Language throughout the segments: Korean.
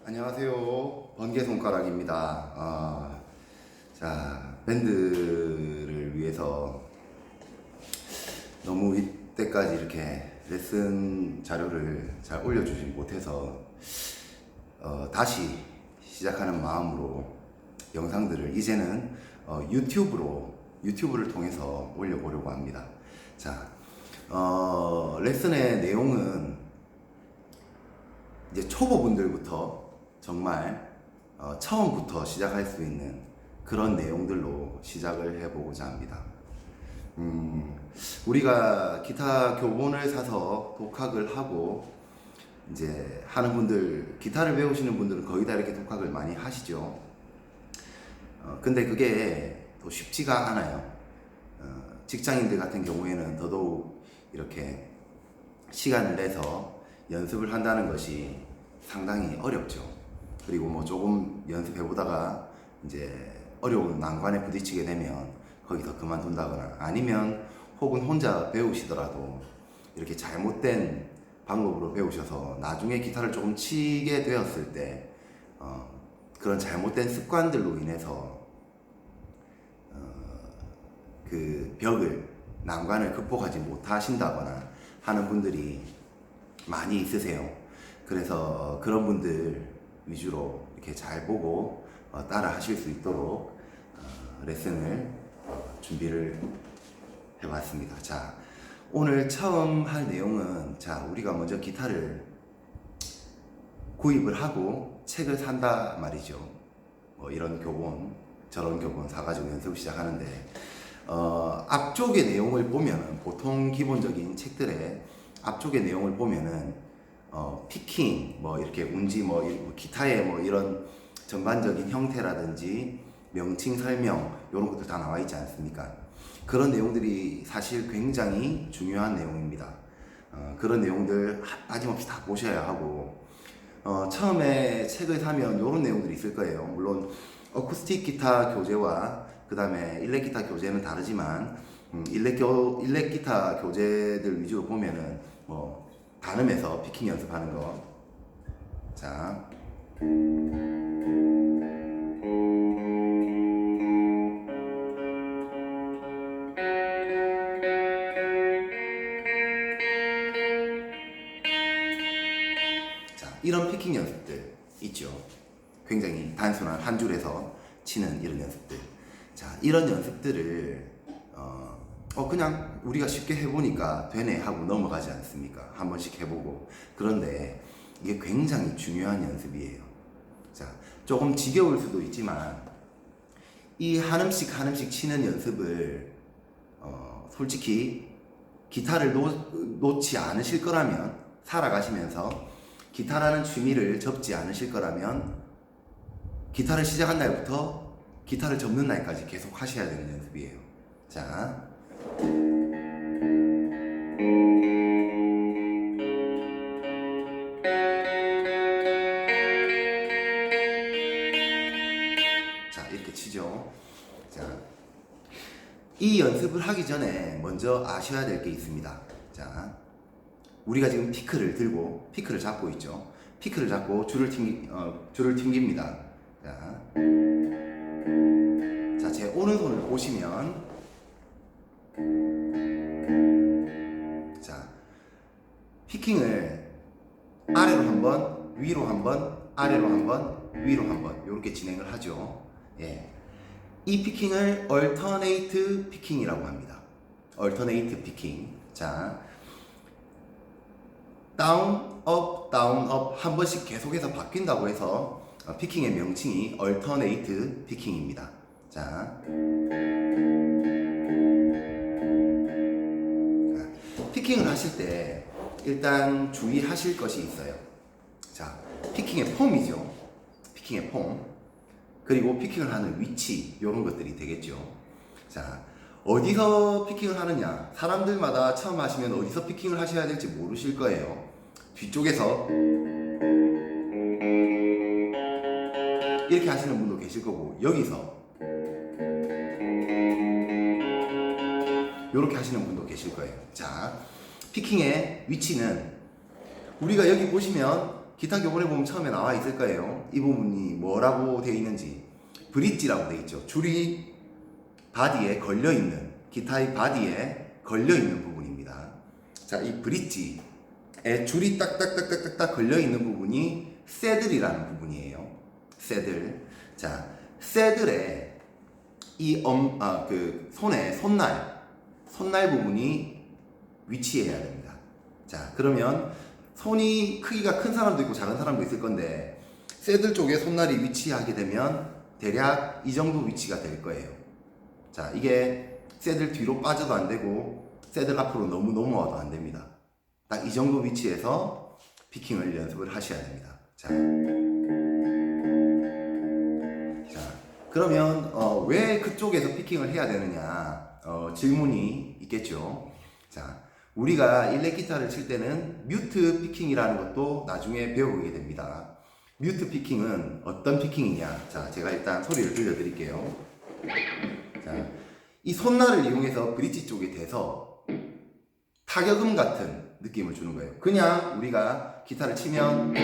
안녕하세요. 번개손가락입니다. 밴드를 위해서 너무 이때까지 이렇게 레슨 자료를 잘 올려주지 못해서 다시 시작하는 마음으로 영상들을 이제는 유튜브를 통해서 올려보려고 합니다. 레슨의 내용은 이제 초보분들부터 정말 처음부터 시작할 수 있는 그런 내용들로 시작을 해보고자 합니다. 우리가 기타 교본을 사서 독학을 하고 이제 하는 분들, 기타를 배우시는 분들은 거의 다 이렇게 독학을 많이 하시죠. 근데 그게 더 쉽지가 않아요. 직장인들 같은 경우에는 더더욱 이렇게 시간을 내서 연습을 한다는 것이 상당히 어렵죠. 그리고 뭐 조금 연습해보다가 이제 어려운 난관에 부딪히게 되면 거기서 그만둔다거나 아니면 혹은 혼자 배우시더라도 이렇게 잘못된 방법으로 배우셔서 나중에 기타를 조금 치게 되었을 때 그런 잘못된 습관들로 인해서 그 난관을 극복하지 못하신다거나 하는 분들이 많이 있으세요. 그래서 그런 분들 위주로 이렇게 잘 보고 따라 하실 수 있도록 레슨을 준비를 해봤습니다. 오늘 처음 할 내용은 우리가 먼저 기타를 구입을 하고 책을 산다 말이죠. 뭐 이런 교본 저런 교본 사가지고 연습을 시작하는데 앞쪽의 내용을 보면은 보통 기본적인 책들의 앞쪽의 내용을 보면은 피킹, 뭐 이렇게 운지, 기타의 뭐 이런 전반적인 형태라든지 명칭 설명 이런 것들 다 나와 있지 않습니까? 그런 내용들이 사실 굉장히 중요한 내용입니다. 그런 내용들 빠짐없이 다 보셔야 하고 처음에 책을 사면 이런 내용들이 있을 거예요. 물론 어쿠스틱 기타 교재와 그 다음에 일렉 기타 교재는 다르지만 일렉 기타 교재들 위주로 보면은 뭐 단음에서 피킹 연습하는 거. 이런 피킹 연습들 있죠. 굉장히 단순한 한 줄에서 치는 이런 연습들. 이런 연습들을 그냥 우리가 쉽게 해보니까 되네 하고 넘어가지 않습니까? 한 번씩 해보고. 그런데 이게 굉장히 중요한 연습이에요. 조금 지겨울 수도 있지만 이 한 음씩 치는 연습을 솔직히 기타를 놓지 않으실 거라면, 살아가시면서 기타라는 취미를 접지 않으실 거라면 기타를 시작한 날부터 기타를 접는 날까지 계속 하셔야 되는 연습이에요. 이렇게 치죠. 이 연습을 하기 전에 먼저 아셔야 될 게 있습니다. 우리가 지금 피크를 잡고 있죠. 피크를 잡고 줄을 튕깁니다. 제 오른손을 보시면 피킹을 아래로 한 번, 위로 한 번, 아래로 한 번, 위로 한 번 이렇게 진행을 하죠. 이 피킹을 얼터네이트 피킹이라고 합니다. 얼터네이트 피킹. 다운, 업, 다운, 업 한 번씩 계속해서 바뀐다고 해서 피킹의 명칭이 얼터네이트 피킹입니다. 피킹을 하실 때 일단 주의하실 것이 있어요. 피킹의 폼이죠. 피킹의 폼. 그리고 피킹을 하는 위치, 이런 것들이 되겠죠. 어디서 피킹을 하느냐? 사람들마다 처음 하시면 어디서 피킹을 하셔야 될지 모르실 거예요. 뒤쪽에서 이렇게 하시는 분도 계실 거고, 여기서 이렇게 하시는 분도 계실 거예요. 피킹의 위치는 우리가 여기 보시면 기타 교본에 보면 처음에 나와 있을 거예요. 이 부분이 뭐라고 되어 있는지. 브릿지라고 되어 있죠. 줄이 바디에 걸려있는, 기타의 바디에 걸려있는 부분입니다. 자, 이 브릿지에 줄이 딱딱딱딱딱 걸려있는 부분이 새들이라는 부분이에요. 새들. 자, 새들의 이 손에 손날 부분이 위치해야 됩니다. 자, 그러면 손이 크기가 큰 사람도 있고 작은 사람도 있을 건데 새들 쪽에 손날이 위치하게 되면 대략 이 정도 위치가 될 거예요. 자, 이게 새들 뒤로 빠져도 안 되고 새들 앞으로 너무 넘어와도 안 됩니다. 딱 이 정도 위치에서 피킹을 연습을 하셔야 됩니다. 자, 그러면 왜 그쪽에서 피킹을 해야 되느냐 질문이 있겠죠. 자, 우리가 일렉 기타를 칠 때는 뮤트 피킹이라는 것도 나중에 배우게 됩니다. 뮤트 피킹은 어떤 피킹이냐? 자, 제가 일단 소리를 들려드릴게요. 자, 이 손날을 이용해서 브릿지 쪽에 대서 타격음 같은 느낌을 주는 거예요. 그냥 우리가 기타를 치면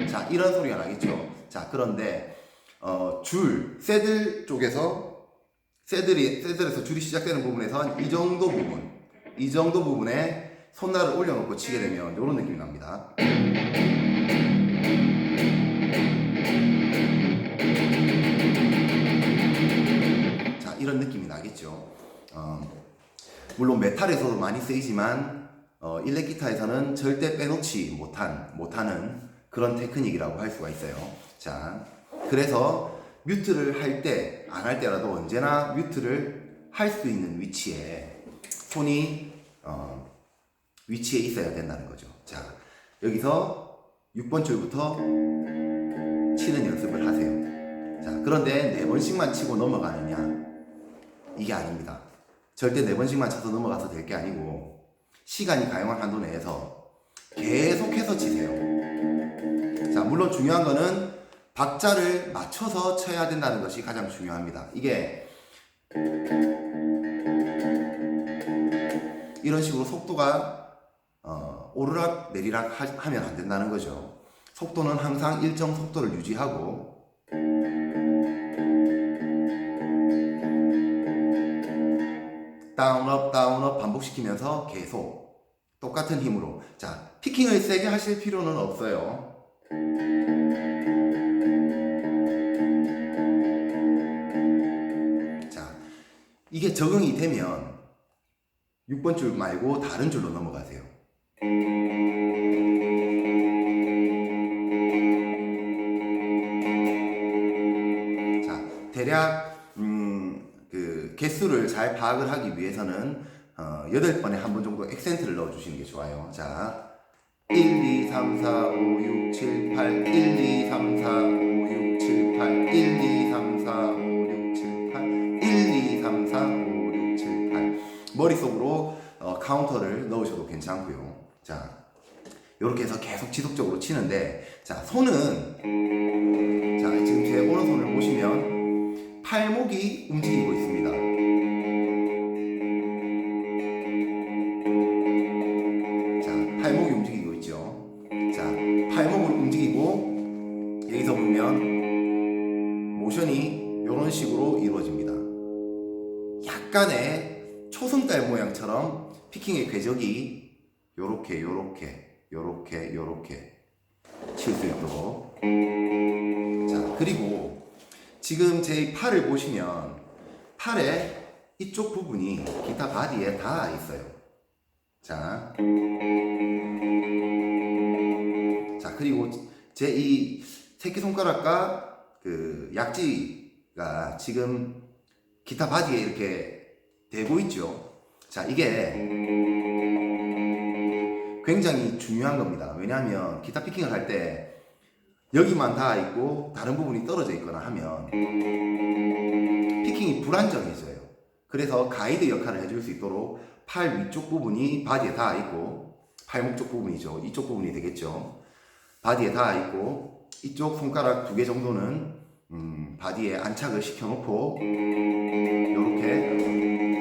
자, 이런 소리가 나겠죠. 자, 그런데 새들 쪽에서 새들에서 줄이 시작되는 부분에서 한 이 정도 부분에 손날을 올려놓고 치게 되면 이런 느낌이 납니다. 자, 이런 느낌이 나겠죠. 물론 메탈에서도 많이 쓰이지만 일렉 기타에서는 절대 빼놓지 못하는 그런 테크닉이라고 할 수가 있어요. 자, 그래서 뮤트를 할 때, 안 할 때라도 언제나 뮤트를 할 수 있는 위치에 손이 위치에 있어야 된다는 거죠. 자, 여기서 6번 줄부터 치는 연습을 하세요. 자, 그런데 4번씩만 치고 넘어가느냐? 이게 아닙니다. 절대 4번씩만 쳐서 넘어가서 될 게 아니고 시간이 가용한 한도 내에서 계속해서 치세요. 자, 물론 중요한 거는 박자를 맞춰서 쳐야 된다는 것이 가장 중요합니다. 이게 이런 식으로 속도가 오르락 내리락 하면 안 된다는 거죠. 속도는 항상 일정 속도를 유지하고 다운업 다운업 반복시키면서 계속 똑같은 힘으로. 자, 피킹을 세게 하실 필요는 없어요. 자, 이게 적응이 되면 6번 줄 말고 다른 줄로 넘어가세요. 자, 대략 그 개수를 잘 파악을 하기 위해서는 8번에 한 번 정도 액센트를 넣어주시는 게 좋아요. 자, 1, 2, 3, 4, 5, 6, 7, 8 1, 2, 3, 4, 5, 6, 7, 8 1, 2, 3, 4, 5, 6, 7, 8 1, 2, 3, 4, 5, 6, 7, 8 머릿속으로 카운터를 넣으셔도 괜찮고요. 자, 이렇게 해서 계속 지속적으로 치는데, 자, 손은 자, 지금 제 오른손을 보시면 팔목이 움직이고 있습니다. 자, 팔목이 움직이고 있죠. 자, 팔목을 움직이고 여기서 보면 모션이 이런 식으로 이루어집니다. 약간의 초승달 모양처럼 피킹의 궤적이 요렇게 칠 수 있도록. 자, 그리고 지금 제 팔을 보시면 팔에 이쪽 부분이 기타 바디에 닿아 있어요. 자, 그리고 제 이 새끼손가락과 그 약지가 지금 기타 바디에 이렇게 대고 있죠. 자, 이게 굉장히 중요한 겁니다. 왜냐하면 기타 피킹을 할 때 여기만 닿아 있고 다른 부분이 떨어져 있거나 하면 피킹이 불안정해져요. 그래서 가이드 역할을 해줄 수 있도록 팔 위쪽 부분이 바디에 닿아 있고, 팔목 쪽 부분이죠. 이쪽 부분이 되겠죠. 바디에 닿아 있고 이쪽 손가락 2개 정도는 바디에 안착을 시켜놓고 이렇게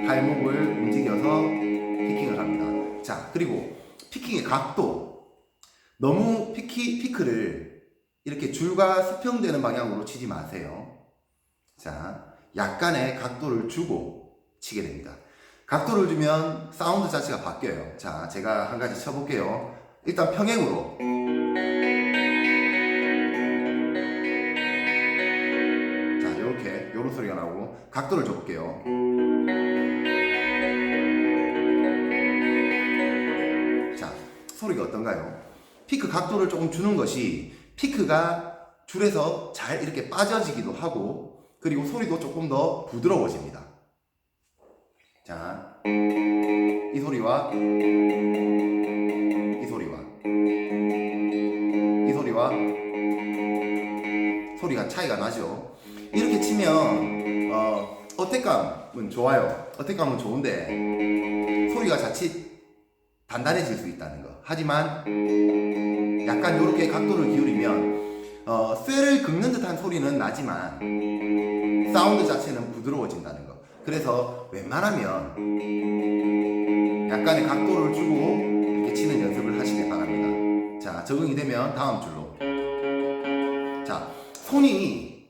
팔목을 움직여서 피킹을 합니다. 자, 그리고 피킹의 각도, 너무 피크를 이렇게 줄과 수평되는 방향으로 치지 마세요. 자, 약간의 각도를 주고 치게 됩니다. 각도를 주면 사운드 자체가 바뀌어요. 자, 제가 한 가지 쳐볼게요. 일단 평행으로. 자, 이렇게 요런 소리가 나오고 각도를 줘볼게요. 자, 소리가 어떤가요? 피크 각도를 조금 주는 것이 피크가 줄에서 잘 이렇게 빠져지기도 하고, 그리고 소리도 조금 더 부드러워집니다. 자, 이 소리와 이 소리와 이 소리와 소리가 차이가 나죠. 이렇게 치면 어택감은 좋아요. 어택감은 좋은데 소리가 자칫 단단해질 수 있다는 거. 하지만 약간 이렇게 각도를 기울이면 쇠를 긁는 듯한 소리는 나지만 사운드 자체는 부드러워진다는 거. 그래서 웬만하면 약간의 각도를 주고 이렇게 치는 연습을 하시길 바랍니다. 자, 적응이 되면 다음 줄로. 자, 손이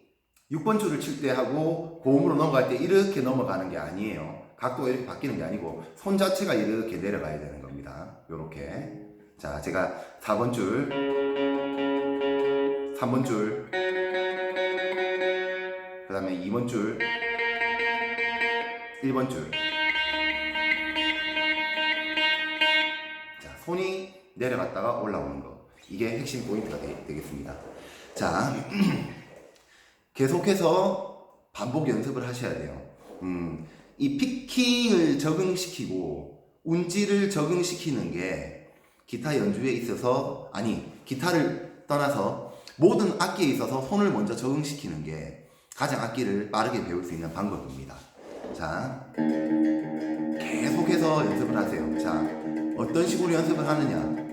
6번 줄을 칠 때 하고 고음으로 넘어갈 때 이렇게 넘어가는 게 아니에요. 각도가 이렇게 바뀌는 게 아니고 손 자체가 이렇게 내려가야 되는 겁니다. 요렇게. 자, 제가 4번 줄, 3번 줄, 그 다음에 2번 줄, 1번 줄. 자, 손이 내려갔다가 올라오는 거. 이게 핵심 포인트가 되겠습니다. 자, 계속해서 반복 연습을 하셔야 돼요. 이 피킹을 적응시키고 운지를 적응시키는 게 기타 연주에 있어서, 아니, 기타를 떠나서 모든 악기에 있어서 손을 먼저 적응시키는 게 가장 악기를 빠르게 배울 수 있는 방법입니다. 자, 계속해서 연습을 하세요. 자, 어떤 식으로 연습을 하느냐.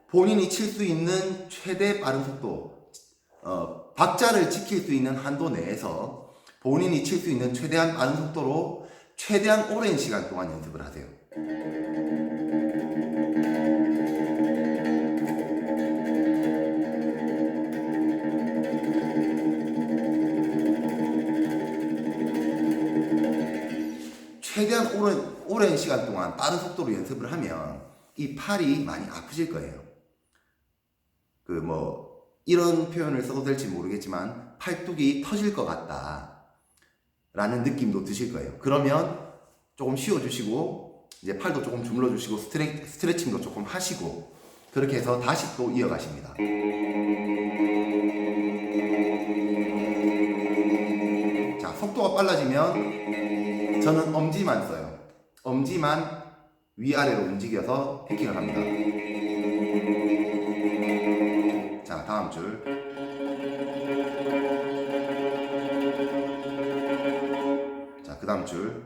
본인이 칠 수 있는 최대 빠른 속도, 박자를 지킬 수 있는 한도 내에서 본인이 칠 수 있는 최대한 빠른 속도로 최대한 오랜 시간 동안 연습을 하세요. 최대한 오랜 시간 동안 빠른 속도로 연습을 하면 이 팔이 많이 아프실 거예요. 이런 표현을 써도 될지 모르겠지만 팔뚝이 터질 것 같다 라는 느낌도 드실 거예요. 그러면 조금 쉬어주시고 이제 팔도 조금 주물러 주시고 스트레칭도 조금 하시고 그렇게 해서 다시 또 이어가십니다. 자, 속도가 빨라지면 저는 엄지만 써요. 엄지만 위아래로 움직여서 피킹을 합니다. 자, 다음 줄. 자, 그 다음 줄.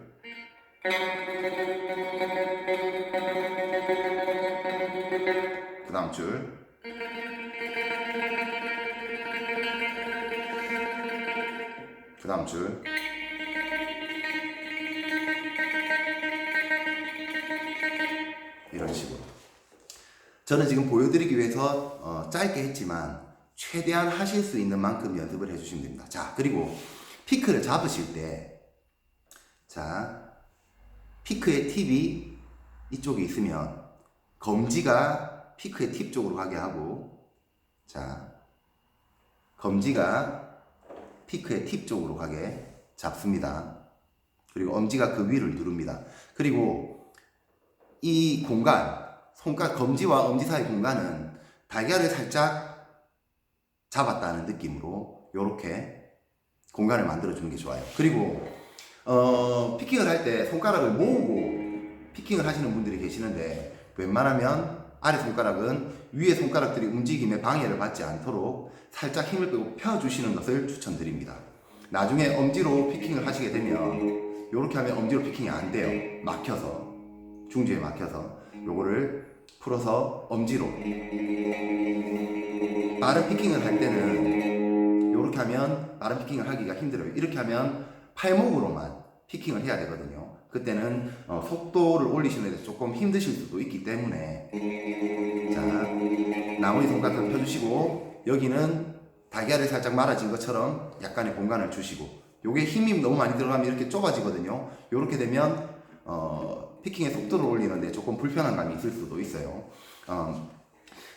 그 다음 줄. 그 다음 줄. 이런 식으로. 저는 지금 보여드리기 위해서 짧게 했지만 최대한 하실 수 있는 만큼 연습을 해주시면 됩니다. 자, 그리고 피크를 잡으실 때, 자, 피크의 팁이 이쪽에 있으면 검지가 피크의 팁 쪽으로 가게 하고, 자, 검지가 피크의 팁 쪽으로 가게 잡습니다. 그리고 엄지가 그 위를 누릅니다. 그리고 이 공간, 검지와 엄지 사이 공간은 달걀을 살짝 잡았다는 느낌으로 이렇게 공간을 만들어주는 게 좋아요. 그리고 피킹을 할 때 손가락을 모으고 피킹을 하시는 분들이 계시는데 웬만하면 아래 손가락은 위에 손가락들이 움직임에 방해를 받지 않도록 살짝 힘을 빼고 펴주시는 것을 추천드립니다. 나중에 엄지로 피킹을 하시게 되면 이렇게 하면 엄지로 피킹이 안 돼요. 막혀서, 중지에 막혀서 요거를 풀어서 엄지로. 빠른 피킹을 할 때는 이렇게 하면 빠른 피킹을 하기가 힘들어요. 이렇게 하면 팔목으로만 피킹을 해야 되거든요. 그때는 속도를 올리시는데 조금 힘드실 수도 있기 때문에, 자, 나머지 손가락 펴주시고, 여기는 달걀을 살짝 말아진 것처럼 약간의 공간을 주시고, 요게 힘이 너무 많이 들어가면 이렇게 좁아지거든요. 요렇게 되면 피킹의 속도를 올리는데 조금 불편한 감이 있을 수도 있어요.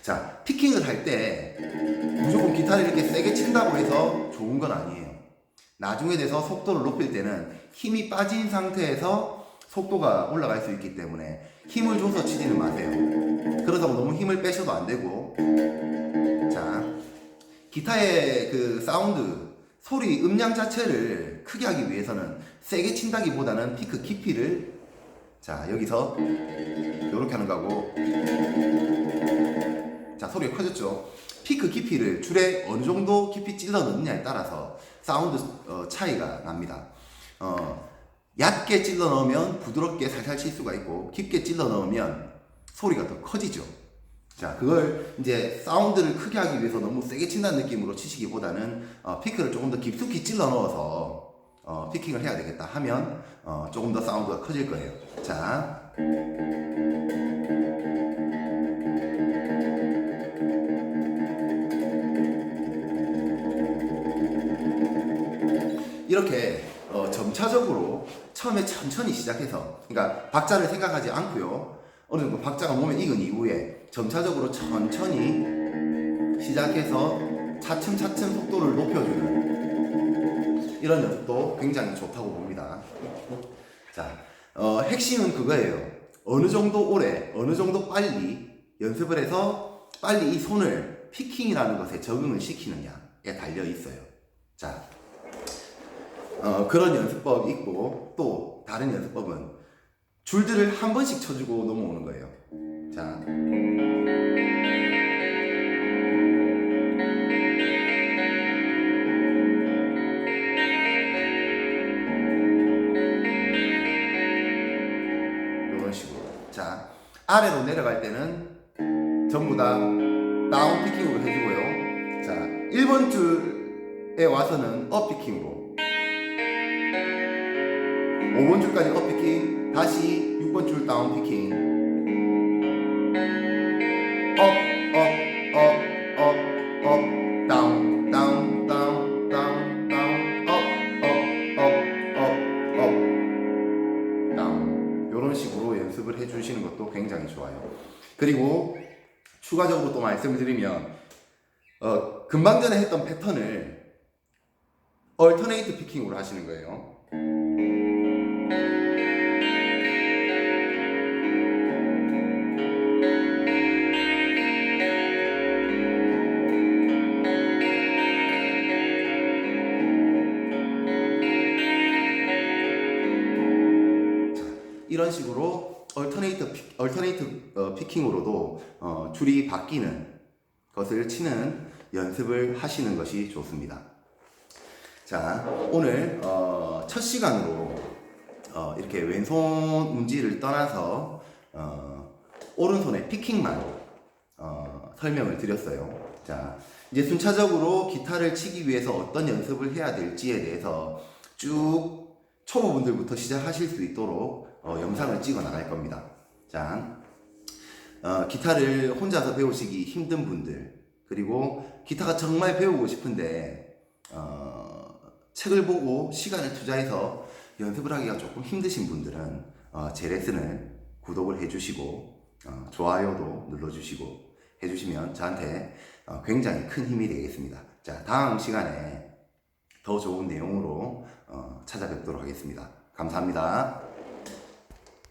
자, 피킹을 할 때 무조건 기타를 이렇게 세게 친다고 해서 좋은 건 아니에요. 나중에 돼서 속도를 높일 때는 힘이 빠진 상태에서 속도가 올라갈 수 있기 때문에 힘을 줘서 치지는 마세요. 그렇다고 너무 힘을 빼셔도 안 되고, 자, 기타의 그 사운드, 소리, 음량 자체를 크게 하기 위해서는 세게 친다기보다는 피크 깊이를, 자, 여기서 이렇게 하는 거고, 자, 소리가 커졌죠? 피크 깊이를 줄에 어느 정도 깊이 찔러 넣느냐에 따라서 사운드 차이가 납니다. 얕게 찔러 넣으면 부드럽게 살살 칠 수가 있고, 깊게 찔러 넣으면 소리가 더 커지죠. 자, 그걸 이제 사운드를 크게 하기 위해서 너무 세게 친다는 느낌으로 치시기보다는 피크를 조금 더 깊숙이 찔러 넣어서 피킹을 해야 되겠다 하면 조금 더 사운드가 커질 거예요. 자, 이렇게 점차적으로 처음에 천천히 시작해서, 그러니까 박자를 생각하지 않고요, 어느 정도 박자가 몸에 익은 이후에 점차적으로 천천히 시작해서 차츰차츰 속도를 높여주는 이런 연습도 굉장히 좋다고 봅니다. 자, 핵심은 그거예요. 어느 정도 오래, 어느 정도 빨리 연습을 해서 빨리 이 손을 피킹이라는 것에 적응을 시키느냐에 달려 있어요. 자, 그런 연습법이 있고, 또 다른 연습법은 줄들을 한 번씩 쳐주고 넘어오는 거예요. 자, 이런 식으로. 자, 아래로 내려갈 때는 전부 다 다운 피킹으로 해주고요. 자, 1번 줄에 와서는 업 피킹으로, 5번 줄까지 업 피킹, 다시 6번 줄 다운 피킹, 업, 다운, 다운, 다운, 다운, 다운, 업, 다운. 이런 식으로 연습을 해주시는 것도 굉장히 좋아요. 그리고 추가적으로 또 말씀을 드리면, 금방 전에 했던 패턴을 얼터네이트 피킹으로 하시는 거예요. 이런 식으로 얼터네이트 피킹으로도 줄이 바뀌는 것을 치는 연습을 하시는 것이 좋습니다. 자, 오늘 첫 시간으로 이렇게 왼손 운지를 떠나서 오른손의 피킹만 설명을 드렸어요. 자, 이제 순차적으로 기타를 치기 위해서 어떤 연습을 해야 될지에 대해서 쭉 초보분들부터 시작하실 수 있도록 영상을 찍어 나갈 겁니다. 자, 기타를 혼자서 배우시기 힘든 분들, 그리고 기타가 정말 배우고 싶은데 책을 보고 시간을 투자해서 연습을 하기가 조금 힘드신 분들은 제 레슨을 구독을 해주시고 좋아요도 눌러주시고 해주시면 저한테 굉장히 큰 힘이 되겠습니다. 자, 다음 시간에 더 좋은 내용으로 찾아뵙도록 하겠습니다. 감사합니다.